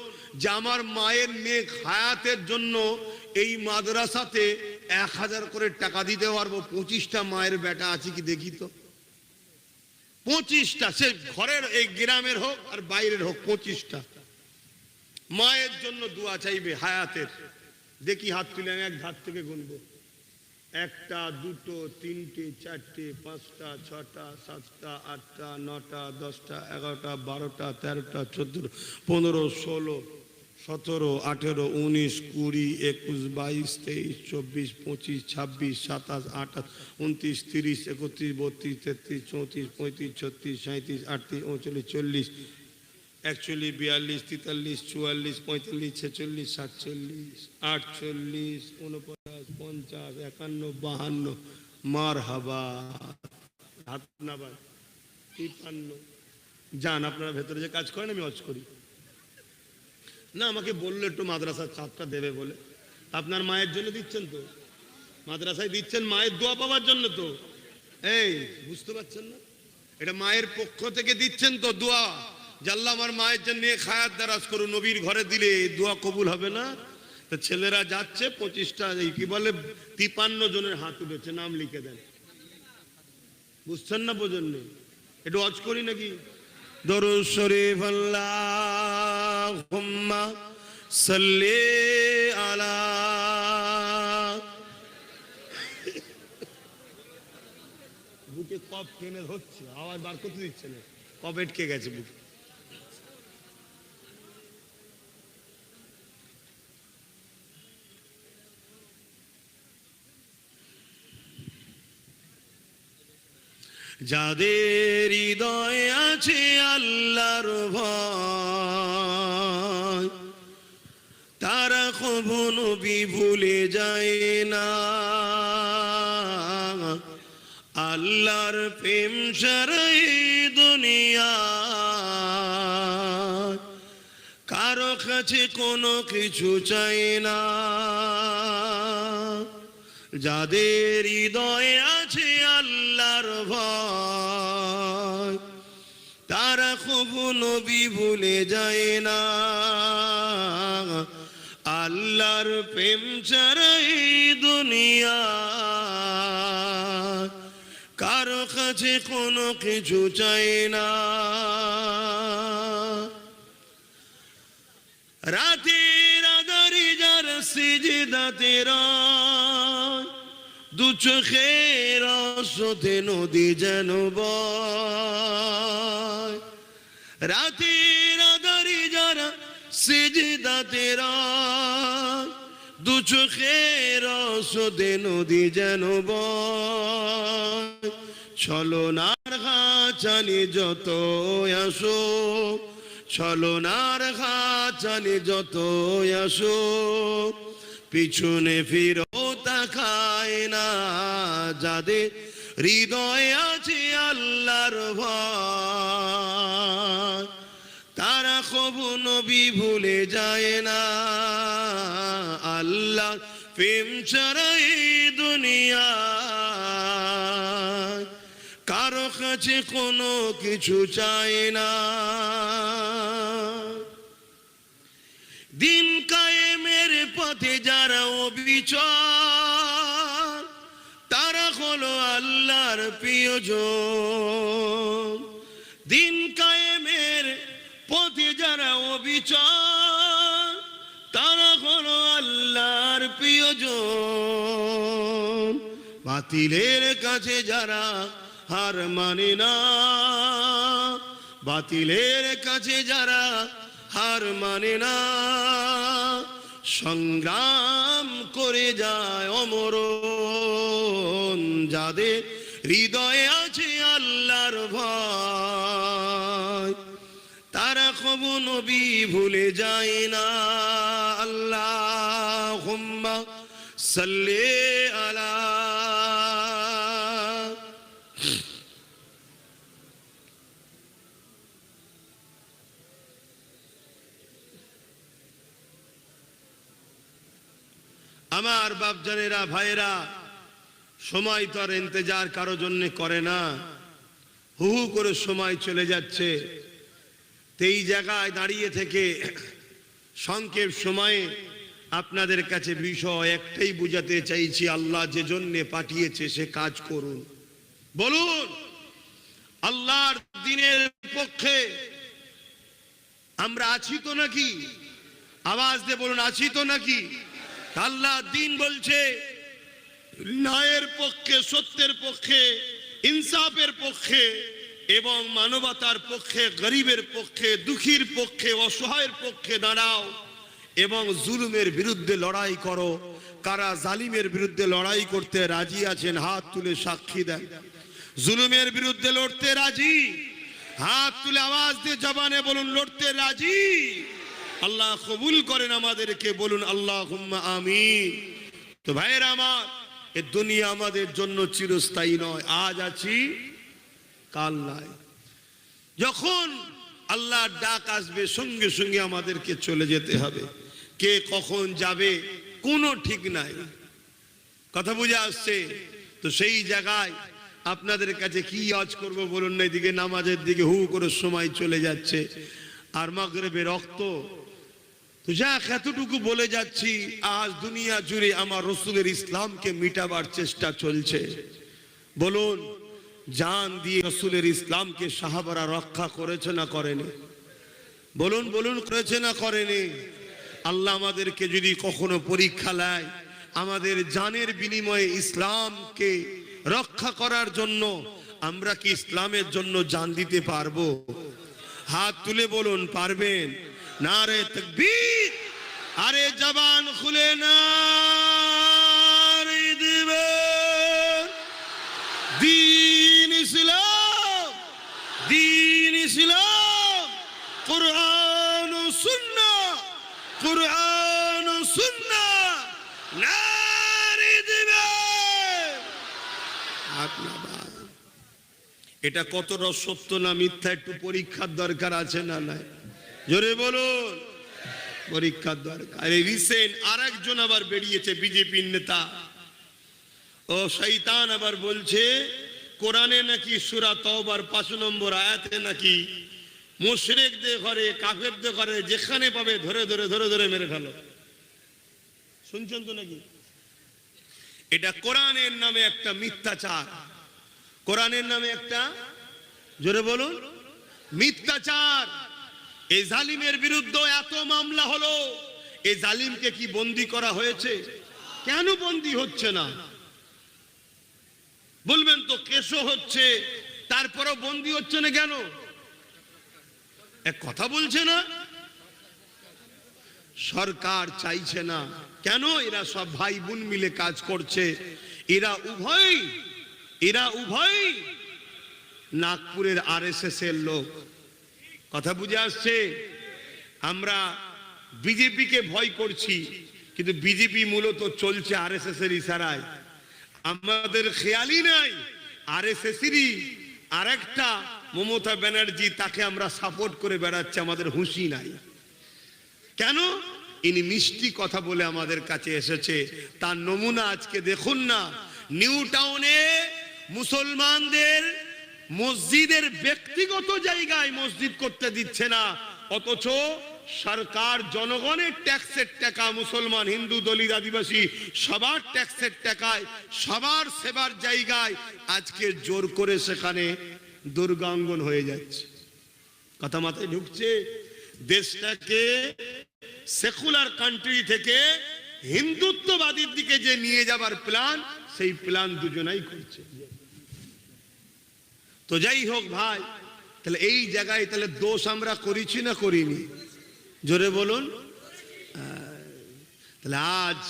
যে আমার মায়ের নেক হায়াতের জন্য এই মাদ্রাসাতে 1000 করে টাকা দিতে পারবো। 25টা মায়ের বেটা আছে কি দেখি তো? 25টা, সে ঘরের, এই গ্রামের হোক আর বাইরের হোক, 25টা মায়ের জন্য দোয়া চাইবে হায়াতের। দেখি হাত তুলে, আমি এক ধার থেকে গুনবো। 1টা, 2টো, 3টে, 4টে, 5টা, 6টা, 7টা, 8টা, 9টা, 10টা, 11টা, 12টা, 13টা, 14, 15, 16, 17, 18, 19, 20, 21, 22, 23, 24, 25, 26, 27, 28, 29, 30, 31, 32, 33, 34, 35, 36, 37, 38, 39, 40, 41, 42, 43, 44, 45, 46, 47, 48, 49, 50, 51, 52, মারহাবা। হাত না ভাই, 53। যান, আপনারা ভেতরে যে কাজ করেন আমি ওয়াজ করি না। আমাকে বললো একটু মাদ্রাসার ছাদটা দেবে বলে। আপনার মায়ের জন্য দিচ্ছেন তো? মাদ্রাসায় দিচ্ছেন মায়ের দোয়া পাওয়ার জন্য তো? এই বুঝতে পারছেন না? এটা মায়ের পক্ষ থেকে দিচ্ছেন তো দোয়া, যে আল্লাহ আমার মায়ের জন্য খায়াত দারাজ করুন। নবীর ঘরে দিলে এই দোয়া কবুল হবে না? তো ছেলেরা যাচ্ছে, 25টা, এই কি বলে, 53 জনের হাত উঠেছে, নাম লিখে দেন। বুঝছেন না? বোঝেন নি? একটু ওয়াজ করি নাকি? দরুদ শরীফ, আল্লাহুম্মা সাল্লি আলা। বুকে কফ টেনে ধরছে, আওয়াজ বার করতে দিচ্ছে না, কফ আটকে গেছে বুকে। যাদের হৃদয়ে আছে আল্লাহর ভয়, তারা কখনো নবী ভুলে যায় না। আল্লাহর প্রেম ছাড়া এই দুনিয়া কারো কাছে কোনো কিছু চাই না। যাদের হৃদয়ে আছে আল্লাহর ভয়, তারা কখনো নবী ভুলে যায় না। আল্লাহর প্রেম ছাড়া এই দুনিয়া কারো কাছে কোনো কিছু চাই না। রাতের আধারে যার সিজদাতে রয়, দু চোখের আশোতে নদী যেন বয়। রাতের আধারে যারা সিজদাতে রয়, দু চোখের আশোতে নদী যেন বয়। ছলনার খাঁচানি যত আসো, ছলনার খাঁচানি যত আসো, পিছনে ফিরো তাকায় না। যাদের হৃদয়ে আছে আল্লাহর ভয়, তারা কবু নবী ভুলে যায় না। আল্লাহ প্রেম ছাড়া এই দুনিয়া কারো কাছে কোনো কিছু চায় না। দিন কায়েমের পথে যারা অবিচল, তারা হলো আল্লাহর প্রিয়জন। দিন কায়েমের পথে যারা অবিচল, তারা হলো আল্লাহর প্রিয়জন। বাতিলের কাছে যারা হার মানে না, বাতিলের কাছে যারা হার মানে না, সংগ্রাম করে যায় অমরণ। যাদের হৃদয়ে আছে আল্লাহর ভয়, তারা কবু নবী ভুলে যায় না। আল্লাহুম্মা সাল্লি আলা। আমার বাপজানেরা, ভাইরা, সময় তো আর ইন্তজার কারো জন্য করে না। হু হু করে সময় চলে যাচ্ছে। এই জায়গায় দাঁড়িয়ে থেকে সংক্ষেপ সময়ে আপনাদের কাছে বিষয় একটাই বুঝাতে চাইছি, আল্লাহ যে জন্য পাঠিয়েছে সে কাজ করুন। বলুন, আল্লাহর দ্বীনের পক্ষে আমরা আছি তো নাকি? আওয়াজ দিয়ে বলুন, আছি তো নাকি? আল্লাহ দ্বীন বলছে ন্যায়ের পক্ষে, সত্যের পক্ষে, ইনসাফের পক্ষে এবং মানবতার পক্ষে, গরিবের পক্ষে, দুঃখীর পক্ষে, অসহায়ের পক্ষে দাঁড়াও এবং জুলুমের বিরুদ্ধে লড়াই করো। কারা জালিমের বিরুদ্ধে লড়াই করতে রাজি আছেন? হাত তুলে সাক্ষী দেন। জুলুমের বিরুদ্ধে লড়তে রাজি? হাত তুলে আওয়াজ দিয়ে জবানে বলুন, লড়তে রাজি। আল্লাহ কবুল করেন আমাদেরকে, বলুন আল্লাহুম্মা আমিন। তো ভাইয়েরা আমার, এ দুনিয়া আমাদের জন্য চিরস্থায়ী নয়। আজ আছি, কাল নাই। যখন আল্লাহর ডাক আসবে সঙ্গে সঙ্গে আমাদেরকে চলে যেতে হবে। কে কখন যাবে কোনো ঠিক নাই। কথা বুঝে আসছে তো? সেই জায়গায় আপনাদের কাছে কি আজ করব বলুন না? এদিকে নামাজের দিকে হু করে সময় চলে যাচ্ছে, আর মাগরিবের রক্ত তো যা এতটুকু বলে যাচ্ছি, আজ দুনিয়া জুড়ে আমার রসুলের ইসলামকে মিটাবার চেষ্টা চলছে। বলুন, জান দিয়ে রসুলের ইসলামকে সাহাবারা রক্ষা করেছে না করেনি? বলুন বলুন, করেছে না করেনি? আল্লাহ আমাদেরকে যদি কখনো পরীক্ষা নেয়, আমাদের জানের বিনিময়ে ইসলামকে রক্ষা করার জন্য, আমরা কি ইসলামের জন্য জান দিতে পারবো? হাত তুলে বলুন, পারবেন? নারে তাকবীর! আরে জবান খুলে নারে দিবেন। দ্বীন ইসলাম, দ্বীন ইসলাম, কুরআন ও সুন্নাহ, কুরআন ও সুন্নাহ, নারে দিবেন। এটা কতটা সত্য না মিথ্যা একটু পরীক্ষার দরকার আছে না নাই? জোরে বলুন, পরীক্ষার দরকার। এই রিসেন্ট আরেকজন আবার বেরিয়েছে, বিজেপির নেতা। ও শয়তান আবার বলছে কোরআনে নাকি সূরা তওবার 5 নম্বর আয়াতে নাকি মুশরিকদের ঘরে, কাফেরদের ঘরে যেখানে পাবে ধরে ধরে ধরে ধরে মেরে ফেলো। শুনছেন তো নাকি? এটা কোরআনের নামে একটা মিথ্যাচার, কোরআনের নামে একটা, জোরে বলুন, মিথ্যাচার। এই জালিমের বিরুদ্ধে এত মামলা হলো, এই জালিমকে কি বন্দী করা হয়েছে? কেন বন্দী হচ্ছে না? বলবেন তো কেসও হচ্ছে, তারপরও বন্দী হচ্ছে না কেন? এক কথা বলছে না, সরকার চাইছে না। কেন? এরা সব ভাই বোন মিলে কাজ করছে, এরা উভয় নাগপুরের আরএসএস এর লোক। কথা বুঝে আসছে? আমরা বিজেপি কে ভয় করছি, কিন্তু বিজেপি মূলত চলছে আরএসএস এর ইশারায়। আমাদের খেয়ালই নাই আরএসএস এরই আরেকটা মমতা ব্যানার্জি, তাকে আমরা সাপোর্ট করে বেড়াচ্ছি, আমাদের হুঁশি নাই। কেন? ইনি মিষ্টি কথা বলে আমাদের কাছে এসেছে। তার নমুনা আজকে দেখুন না, নিউ টাউনে মুসলমানদের মসজিদের ব্যক্তিগত জায়গায় মসজিদ করতে দিচ্ছে না, অথচ সরকার জনগণের ট্যাক্সের টাকা, মুসলমান হিন্দু দলিত আদিবাসী সবার ট্যাক্সের টাকায় সবার সেবার জায়গায় আজকে জোর করে সেখানে দুর্গাঙ্গন হয়ে যাচ্ছে। কথা মাথায় ঢুকছে? দেশটাকে সেকুলার কান্ট্রি থেকে হিন্দুত্ববাদীর দিকে যে নিয়ে যাবার প্ল্যান, সেই প্ল্যান দুজনাই করছে। তো যাই হোক ভাই, তাহলে এই জায়গায় তাহলে দোষ আমরা করেছি না করিনি? জোরে বলুন। তাহলে আজ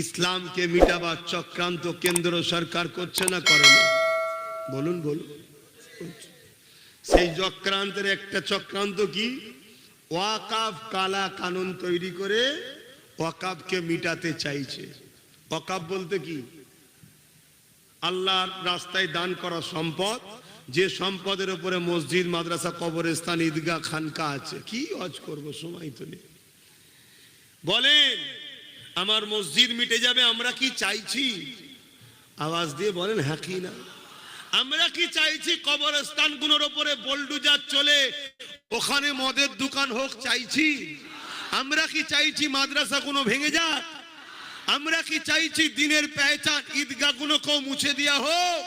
ইসলামকে মিটাবার চক্রান্ত কেন্দ্র সরকার করছে না করে না? বলুন বলুন। সেই চক্রান্তের একটা চক্রান্ত কি? ওয়াকাফ কালা কানুন তৈরি করে ওয়াকাফকে মিটাতে চাইছে। ওয়াকাফ বলতে কি? আল্লাহর রাস্তায় দান করা সম্পদ, যে সম্পদের উপরে মসজিদ, মাদ্রাসা, কবরস্থান, ঈদগাহ, খানকা আছে। কি হজ করব, সময় তো নেই। বলেন আমার মসজিদ মিটে যাবে, আমরা কি চাইছি? আওয়াজ দিয়ে বলেন হ্যাঁ কি না। আমরা কি চাইছি কবরস্থানগুলোর উপরে বোলডুজার চলে ওখানে মদের দোকান হোক? চাইছি? আমরা কি চাইছি মাদ্রাসাগুলো ভেঙে যাক? আমরা কি চাইছি দিনের পেহচান ঈদগাহগুলোকেও মুছে দেওয়া হোক?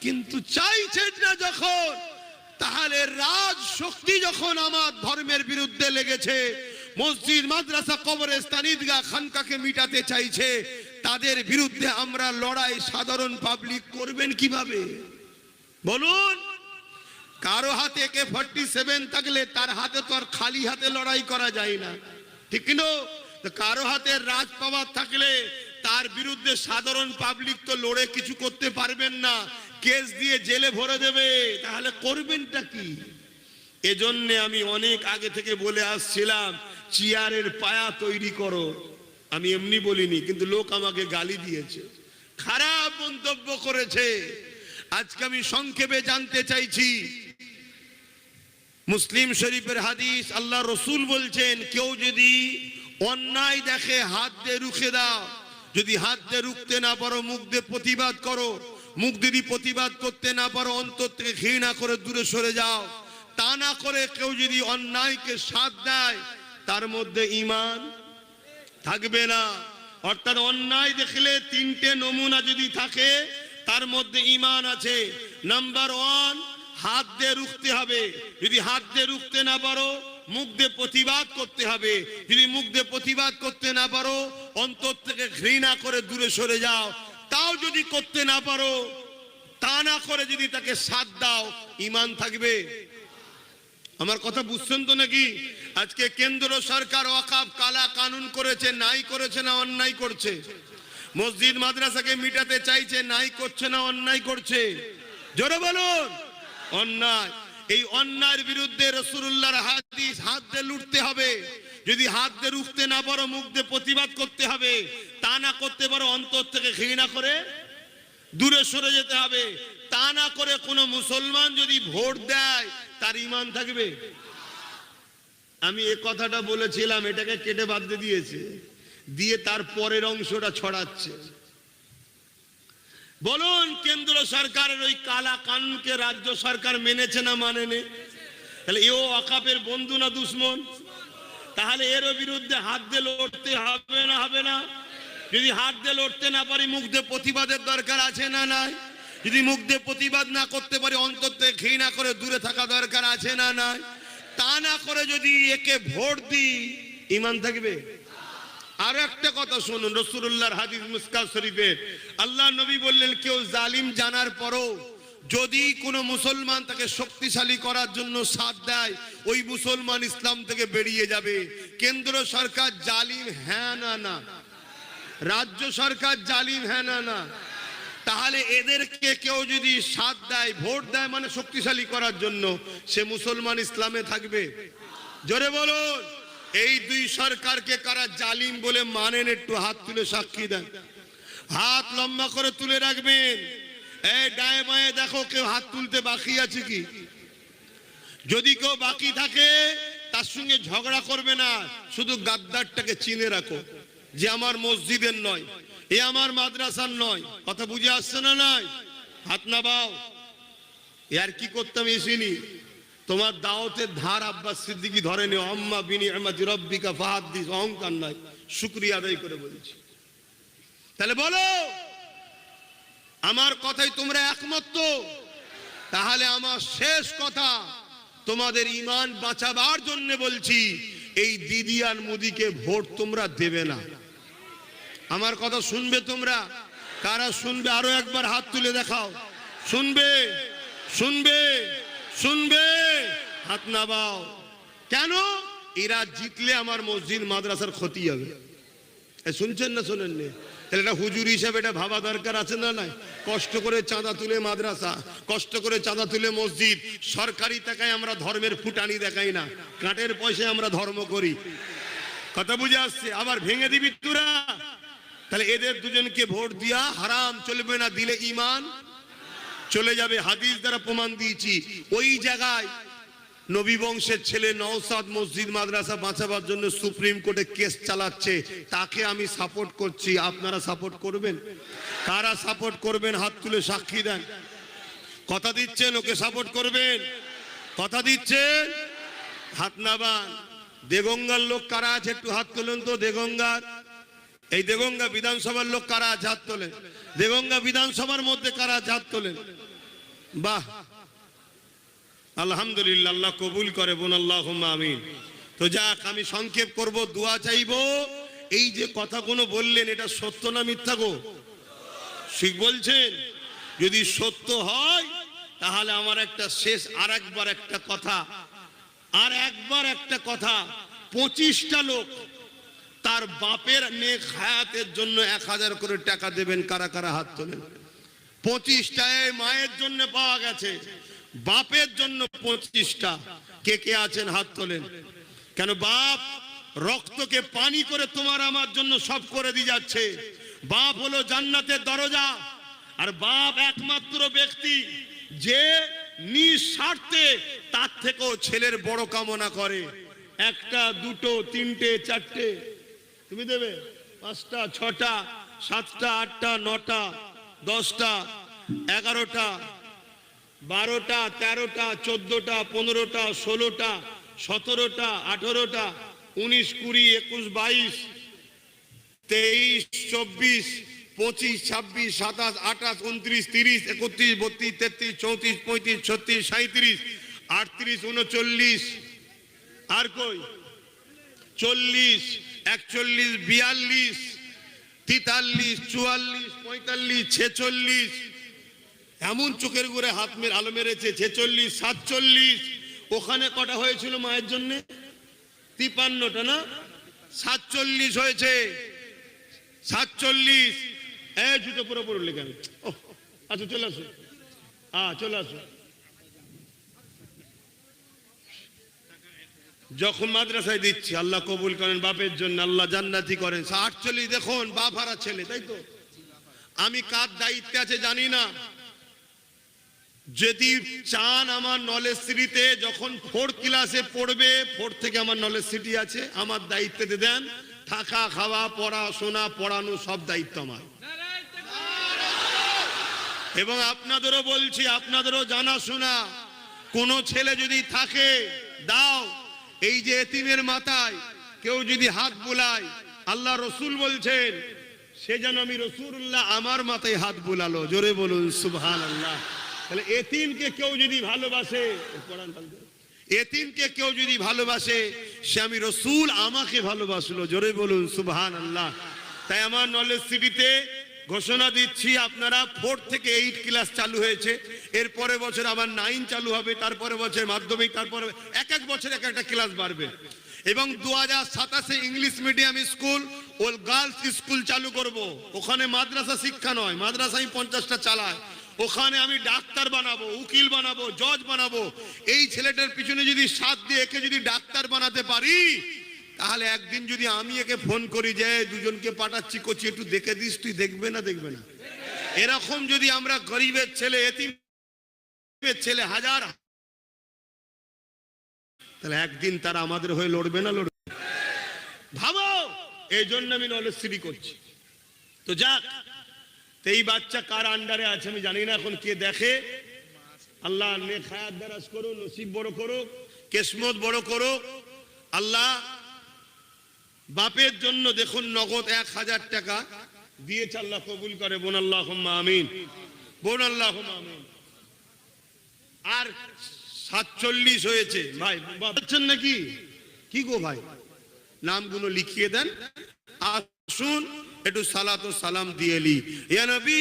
কিন্তু চাইছেন না যখন, তাহলে রাজ শক্তি যখন আমার ধর্মের বিরুদ্ধে লেগেছে, মসজিদ, মাদ্রাসা, কবরস্থান, ঈদগাহ, খানকাকে মিটাতে চাইছে, তাদের বিরুদ্ধে আমরা লড়াই সাধারণ পাবলিক করবেন কিভাবে? বলুন। কারো হাতে AK-47 থাকলে তার হাতে তো আর খালি হাতে লড়াই করা যায় না, ঠিক না? কারো হাতে রাজ পাওয়ার থাকলে তার বিরুদ্ধে সাধারণ পাবলিক তো লড়ে কিছু করতে পারবেন না, কেস দিয়ে জেলে ভরে দেবে। তাহলে করবেনটা কি? এজন্য আমি অনেক আগে থেকে বলে আসছিলাম, চেয়ারের পায়া তৈরি করো। আমি এমনি বলিনি, কিন্তু লোক আমাকে গালি দিয়েছে, খারাপ মন্তব্য করেছে। আজকে আমি সংক্ষেপে জানতে চাইছি, মুসলিম শরীফের হাদিস, আল্লাহ রসুল বলছেন, কেউ যদি অন্যায় দেখে হাত দিয়ে রুখে দাও। যদি হাত দিয়ে রুখতে না পারো, মুখ দিয়ে প্রতিবাদ করো। মুখ যদি প্রতিবাদ করতে না পারো, অন্তর থেকে ঘৃণা করে দূরে সরে যাও। তা না করে কেউ যদি অন্যায়কে সাথ দেয়, তার মধ্যে ঈমান থাকবে না। অর্থাৎ অন্যায় দেখলে তিনটে নমুনা যদি থাকে, তার মধ্যে ঈমান আছে। নাম্বার 1, হাত দিয়ে রুখতে হবে। যদি হাত দিয়ে রুখতে না পারো, মুখ দিয়ে প্রতিবাদ করতে হবে। যদি মুখ দিয়ে প্রতিবাদ করতে না পারো, অন্তর থেকে ঘৃণা করে দূরে সরে যাও। তাও যদি করতে না পারো, তা না করে যদি তাকে সাথ দাও, ঈমান থাকবে। আমার কথা বুঝছেন তো নাকি? আজকে কেন্দ্র সরকার ওয়াকফ কালা কানুন করেছে, নাই করেছে না অন্যায় করছে? মসজিদ মাদ্রাসাকে মিটাতে চাইছে, নাই করছে না অন্যায় করছে? জোরে বলুন। অন্যায়। এই অন্যায়ের বিরুদ্ধে রাসূলুল্লাহর হাদিস, হাত দিয়ে লুটতে হবে। যদি হাত দিয়ে রুখতে না পারো, মুখ দিয়ে প্রতিবাদ করতে হবে। তা না করতে পারো, অন্তর থেকে ঘৃণা করে দূরে সরে যেতে হবে। তা না করে কোন মুসলমান যদি ভোট দেয়, তার ঈমান থাকবে? আমি এই কথাটা বলেছিলাম, এটাকে কেটে বাদ দিয়েছে, দিয়ে তার পরের অংশটা ছড়াচ্ছে। বলুন, কেন্দ্র সরকারের ওই কালা কানুনকে রাজ্য সরকার মেনেছে না মানেনি? তাহলে এও ওয়াকফের বন্ধু না দুশমন? তাহলে এর বিরুদ্ধে হাত দিয়ে লড়তে হবে না হবে না? যদি হাত দিয়ে লড়তে না পারি মুখ দিয়ে প্রতিবাদের দরকার আছে না নাই? যদি মুখ দিয়ে প্রতিবাদ না করতে পারি অন্তর থেকে ঘৃণা করে দূরে থাকা দরকার আছে না নাই? তা না করে যদি একে ভোট দিই ঈমান থাকবে? আর একটা কথা শুনুন, রাসূলুল্লাহর হাদিস মুসকাত শরীফের আল্লাহ নবী বললেন, কেউ জালিম জানার পরও যদি কোনো মুসলমান তাকে শক্তিশালী করার জন্য সাথ দেয়, ওই মুসলমান ইসলাম থেকে বেরিয়ে যাবে। কেন্দ্র সরকার জালিম হ্যাঁ না না? রাজ্য সরকার জালিম হ্যাঁ না না? তাহলে এদেরকে কেউ যদি সাথ দেয়, ভোট দেয় মানে শক্তিশালী করার জন্য, সে মুসলমান ইসলামে থাকবে? জোরে বলুন, এই দুই সরকারকে কারা জালিম বলে মানেন? একটু হাত তুলে সাক্ষী দেন, হাত লম্বা করে তুলে রাখবেন। এই ডায়ে বায়ে দেখো কেউ হাত তুলতে বাকি আছে কি? যদি কেউ বাকি থাকে তার সঙ্গে ঝগড়া করবে না, শুধু গাদ্দারটাকে চিনে রাখো যে আমার মসজিদের নয়, এ আমার মাদ্রাসার নয়। কথা বুঝে আসছে না? নাই হাত না বাও। আর কি করতাম এসিনি, তোমার দাওয়াতের ধার আব্বাস সিদ্দিকী ধরে নিও। আম্মা বিনিআমাতি রাব্বিকা ফাহাদ্দিস, অহংকার নাই, শুকরিয়া আদায় করে বলছি। তাহলে বলো আমার কথাই তোমরা একমত তো? তাহলে আমার শেষ কথা, তোমাদের ঈমান বাঁচাবার জন্য বলছি, এই দিদি আর মোদিকে ভোট তোমরা দেবে না। আমার কথা শুনবে তোমরা? কারা শুনবে আরো একবার হাত তুলে দেখাও। শুনবে? শুনবে? শুনবে? হাত নামাও। কেন? এরা জিতলে আমার মসজিদ মাদ্রাসার ক্ষতি হবে। শুনছেন না শোনেননি? তাহলে এটা হুজুর হিসাবে এটা ভাবা দরকার আছে না নাই? কষ্ট করে চাঁদা তুলে মাদ্রাসা, কষ্ট করে চাঁদা তুলে মসজিদ, সরকারি টাকায় আমরা ধর্মের ফুটানি দেখাই না, কাঠের পয়সায় আমরা ধর্ম করি। কথা বুঝে আসছে? আবার ভেঙে দিবি তোরা। তাহলে এদের দুজনকে ভোট দিয়া হারাম, চলবে না, দিলে ঈমান চলে যাবে। হাদিস দ্বারা প্রমাণ দিয়েছি। ওই জায়গায় নবী বংশের ছেলে নওশাদ মসজিদ মাদ্রাসা বাঁচাবার জন্য সুপ্রিম কোর্টে কেস চালাচ্ছে, তাকে আমি সাপোর্ট করছি। আপনারা সাপোর্ট করবেন? কারা সাপোর্ট করবেন হাত তুলে সাক্ষী দেন। কথা দিচ্ছেন ওকে সাপোর্ট করবেন? কথা দিচ্ছেন? হাত নামান। দেগঙ্গার লোক কারা আছে একটু হাত তোলেন তো। দেগঙ্গার, এই দেগঙ্গা বিধানসভার লোক কারা আছে হাত তোলেন। দেগঙ্গা বিধানসভার মধ্যে কারা আছে হাত তোলেন। বাহ, আলহামদুলিল্লাহ, আল্লাহ কবুল করে বোন, আল্লাহুম্মা আমিন। তো যাক, আমি সংক্ষেপ করব, দোয়া চাইবো। এই যে কথাগুলো বললেন এটা সত্য না মিথ্যা গো? ঠিক বলছেন? যদি সত্য হয় তাহলে আমার একটা শেষ আর একবার একটা কথা, আর একবার একটা কথা, 25টা লোক তার বাপের নেক হায়াতের জন্য 1000 করে টাকা দেবেন। কারা কারা হাত তোলেন? 25টায় মায়ের জন্য পাওয়া গেছে, বাপের জন্য 25টা। কে কে আছেন হাত তোলেন। কেন? বাপ রক্তকে পানি করে তোমার আমার জন্য সব করে দিয়ে যাচ্ছে। বাপ হলো জান্নাতের দরজা। আর বাপ একমাত্র ব্যক্তি যে নিঃস্বার্থে তার থেকেও ছেলের বড় কামনা করে। 1টা 2টো 3টে 4টে তুমি দেবে, 5টা 6টা 7টা 8টা 9টা 10টা 11টা 12টা 13টা 14টা 15টা 16টা 17টা 18টা 19 20 21 22 23 24 25 26 27 28 29 30 31 32 33 34 35 36 37 38 39 আর কই 40 41 42 43 44 45 46, এমন চোখের ঘুরে হাত আলো মেরেছে। 46 47, ওখানে কটা হয়েছিল মায়ের জন্য? 53টা না? 47 হয়েছে। 47। এই জুতো পুরো পড়লে কেন? আচ্ছা চলে আসো, চলে আসো। যখন মাদ্রাসায় দিচ্ছি, আল্লাহ কবুল করেন, বাপের জন্য আল্লাহ জান্নাতি করেন। 48 দেখুন, বাপ হারা ছেলে, তাই তো? আমি কার দায়িত্বে আছে জানি না। যদি চান আমার নলেজ সিটিতে যখন 4th ক্লাসে পড়বে, 4th থেকে আমার নলেজ সিটি আছে, আমার দায়িত্বে দেন। থাকা, খাওয়া, পড়াশোনা, পড়ানো সব দায়িত্ব আমার। এবং আপনাদেরও বলছি, আপনাদেরও জানাশোনা, কোন ছেলে যদি থাকে দাও। এই যে এতিমের মাথায় কেউ যদি হাত বুলায়, আল্লাহ রসুল বলছেন সে যেন আমি রসুল্লাহ আমার মাথায় হাত বুলালো। জোরে বলুন সুবহানাল্লাহ। তাহলে এতিমকে কেউ যদি ভালোবাসে, এতিমকে কেউ যদি ভালোবাসে, সে আমি রসুল আমাকে ভালোবাসলো। জোরে বলুন সুবহানাল্লাহ। তাই আমার নলেজ সিটিতে ঘোষণা দিচ্ছি, আপনারা 4 থেকে 8 ক্লাস চালু হয়েছে, এর পরের বছর আবার 9 চালু হবে, তারপরে বছর মাধ্যমিক, তারপরে এক এক বছর এক একটা ক্লাস বাড়বে। এবং 2027-এ ইংলিশ মিডিয়াম স্কুল ও গার্লস স্কুল চালু করব। ওখানে মাদ্রাসা শিক্ষা নয়, মাদ্রাসা আমি 50টা চালাই, ওখানে আমি ডাক্তার বানাবো, উকিল বানাবো, জজ বানাবো। এই ছেলেটার পিছনে যদি সাথ দিয়ে একে যদি ডাক্তার বানাতে পারি, তাহলে একদিন যদি আমি একে ফোন করি যে দুজনকে পাঠাচ্ছি কোচি, একটু দেখে দিস, তুই দেখবে না দেখবে না? এরকম যদি আমরা গরিবের ছেলে, এতিমের ছেলে হাজার, তাহলে একদিন তারা আমাদের হয়ে লড়বে না লড়বে? ভাবো। এই জন্য আমি নলেজ সিটি করছি। তো যাক, এই বাচ্চা কার আন্ডারে আছে আমি জানি না, এখন কে দেখে। আল্লাহ নেক হায়াত দারাজ করুন, নসিব বড় করুক, কিসমত বড় করুক আল্লাহ। বাপের জন্য দেখুন নগদ 1000 টাকা দিয়েছে, আল্লাহ কবুল করে। বোন আল্লাহুম্মা আমিন, বোন আল্লাহুম্মা আমিন। আর 47 হয়েছে ভাই, বাচ্চান নাকি কি গো ভাই? নামগুলো লিখিয়ে দেন, আসুন একটু সালাত ও সালাম দিয়ে লি। ইয়া নবী